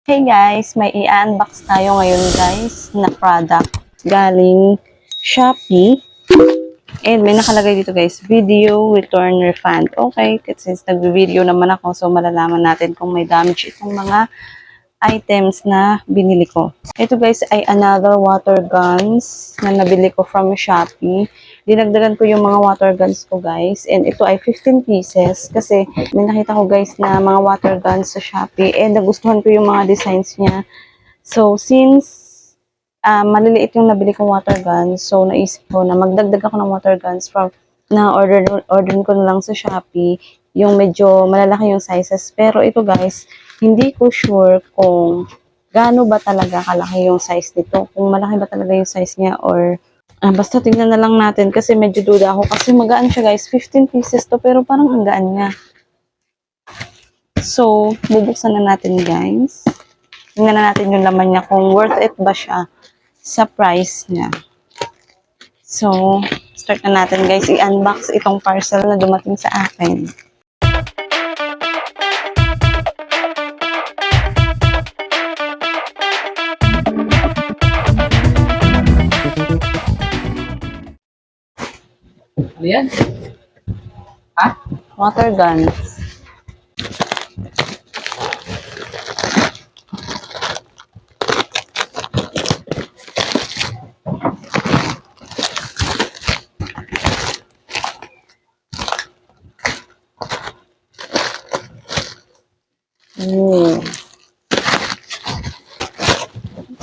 Hey guys, may i-unbox tayo ngayon guys na product galing Shopee. And may nakalagay dito guys, video return refund. Okay, since nag-video naman ako, so malalaman natin kung may damage itong mga items na binili ko. Ito guys ay another water guns na nabili ko from Shopee. Dinagdagan ko yung mga water guns ko guys. And ito ay 15 pieces kasi may nakita ko guys na mga water guns sa Shopee. And nagustuhan ko yung mga designs niya. So since maliliit yung nabili kong water guns, so naisip ko na magdagdag ako ng water guns from na order ko na lang sa Shopee, yung medyo malalaki yung sizes. Pero ito guys, hindi ko sure kung gaano ba talaga kalaki yung size nito. Kung malaki ba talaga yung size niya or basta tingnan na lang natin kasi medyo duda ako kasi magaan siya guys. 15 pieces to pero parang ang gaan niya. So, bubuksan na natin guys. Tingnan na natin yung laman niya kung worth it ba siya sa price niya. So, start na natin guys, i-unbox itong parcel na dumating sa akin. Ano yan? Ha? Water guns. Ooh.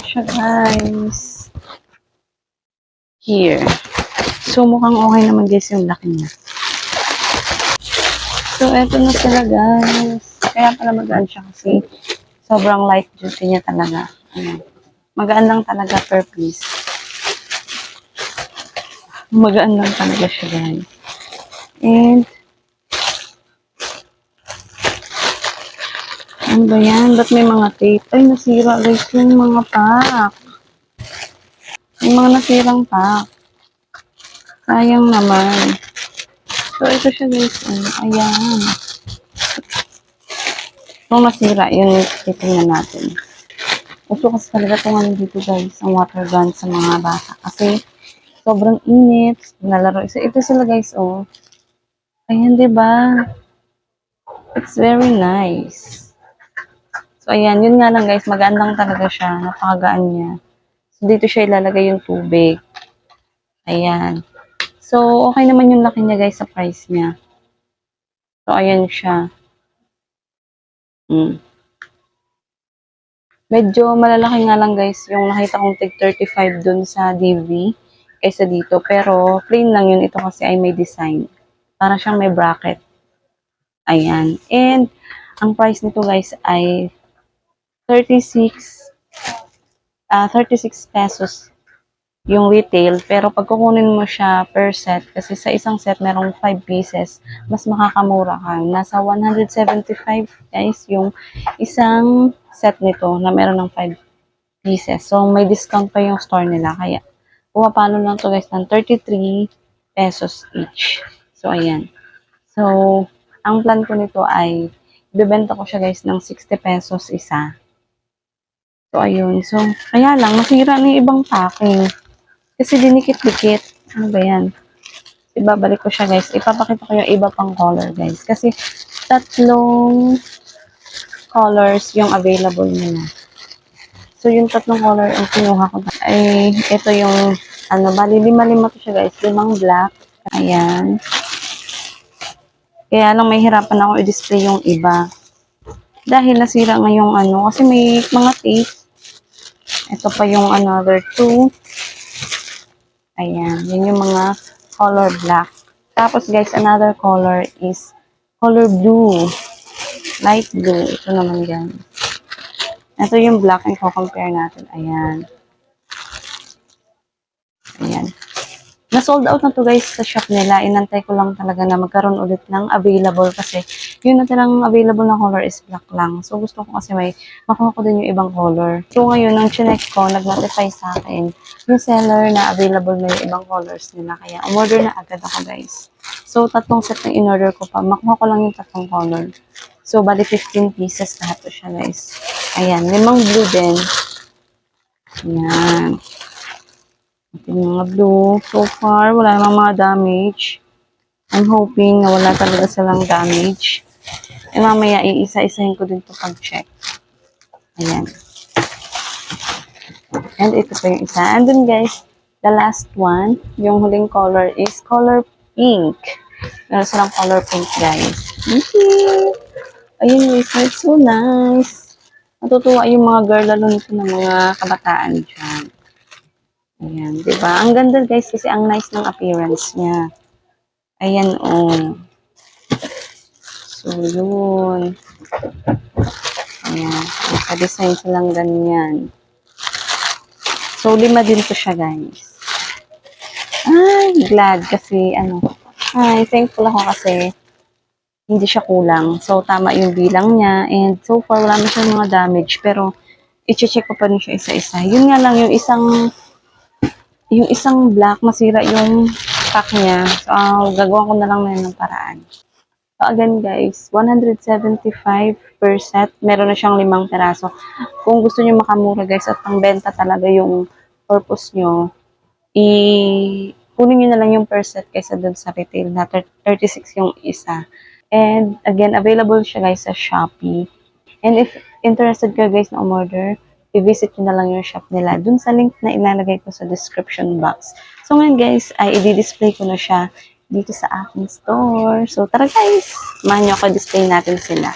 Siya guys. Here. So, mukhang okay naman guys yung laki niya. So, eto na sila guys. Kaya pala magaan siya kasi sobrang light duty niya talaga. Ayan. Magaan lang talaga per piece. Magaan lang talaga siya guys. And, ano ba yan? Ba't may mga tape? Ay, nasira guys yung mga pack. Yung mga nasirang pack. Sayang naman. So, ito siya guys. Ayan. Kung masira, yun titingnan natin. Gusto kasi talaga itong dito guys, ang water gun sa mga bata. Kasi, sobrang init. Nalaro. Ito sila guys, oh. Ayan, diba? It's very nice. So, ayan. Yun nga lang guys, magaan lang talaga siya. Napakagaan niya. So, dito siya ilalagay yung tubig. Ayan. So, okay naman yung laki niya guys sa price niya. So, ayan siya. Medyo malalaki nga lang guys yung nakita kong tig 35 dun sa DV kaysa dito. Pero plain lang yun. Ito kasi ay may design. Para siyang may bracket. Ayan. And ang price nito guys ay 36 36 pesos yung retail. Pero pag kukunin mo siya per set, kasi sa isang set merong 5 pieces, mas makakamura ka. Nasa 175 guys yung isang set nito na meron ng 5 pieces. So, may discount pa yung store nila. Kaya, pumapalo lang to guys ng 33 pesos each. So, ayan. So, ang plan ko nito ay, ibebenta ko siya guys ng 60 pesos isa. So, ayun. So, kaya lang, masira na yung ibang packing. Kasi dinikit-dikit. Ano ba yan? Ibabalik ko siya guys. Ipapakita ko yung iba pang color guys. Kasi, tatlong colors yung available nila. So, yung tatlong color ang kinuha ko ay ito yung, bali lima-lima to siya guys. Limang black. Ayan. Kaya lang may hirapan ako i-display yung iba. Dahil nasira nga yung kasi may mga tape. Ito pa yung another two. Ayan. Yun yung mga color black. Tapos guys, another color is color blue. Light blue. Ito naman yan. Ito yung black and compare natin. Ayan. Ayan. Na-sold out na to guys sa shop nila. Inantay ko lang talaga na magkaroon ulit ng available kasi yung natirang available na color is black lang. So gusto ko kasi may makuha ko din yung ibang color. So ngayon, nung chinek ko, nag-notify sa akin yung seller na available na yung ibang colors nila. Kaya umorder na agad ako guys. So tatlong set na in-order ko pa. Makuha ko lang yung tatlong color. So bali 15 pieces lahat to siya guys. Ayan, 5 blue din. Ayan. Ito yung mga blue. So far, wala namang mga damage. I'm hoping na wala talaga silang damage. Eh, mamaya, iisa-isahin ko din ito pag-check. Ayan. And ito pa yung isa. And then guys, the last one, yung huling color is color pink. Meron silang color pink, guys. Ayun guys, it's so nice. Natutuwa yung mga girl, lalo nito ng mga kabataan dyan. Ayan, diba? Ang ganda guys kasi ang nice ng appearance niya. Ayan, oh. So, yun. Ayan. Naka-design silang ganyan. So, 5 din to siya, guys. Ay, glad kasi, ay, thankful ako kasi hindi siya kulang. So, tama yung bilang niya. And so far, wala na siyang mga damage. Pero, i-check ko pa rin siya isa-isa. Yun nga lang, yung isang black, masira yung pack niya. So, gagawa ko na lang na yun ng paraan. So, again guys, 175 per set. Meron na siyang 5 peraso. Kung gusto niyo makamura guys at pangbenta talaga yung purpose nyo, kunin nyo na lang yung per set kaysa dun sa retail na 36 yung isa. And again, available siya guys sa Shopee. And if interested ka guys na umorder, i-visit nyo na lang yung shop nila dun sa link na ilalagay ko sa description box. So ngayon guys, ay i-display ko na siya dito sa aking store. So tara guys, samahan nyo ako, display natin sila.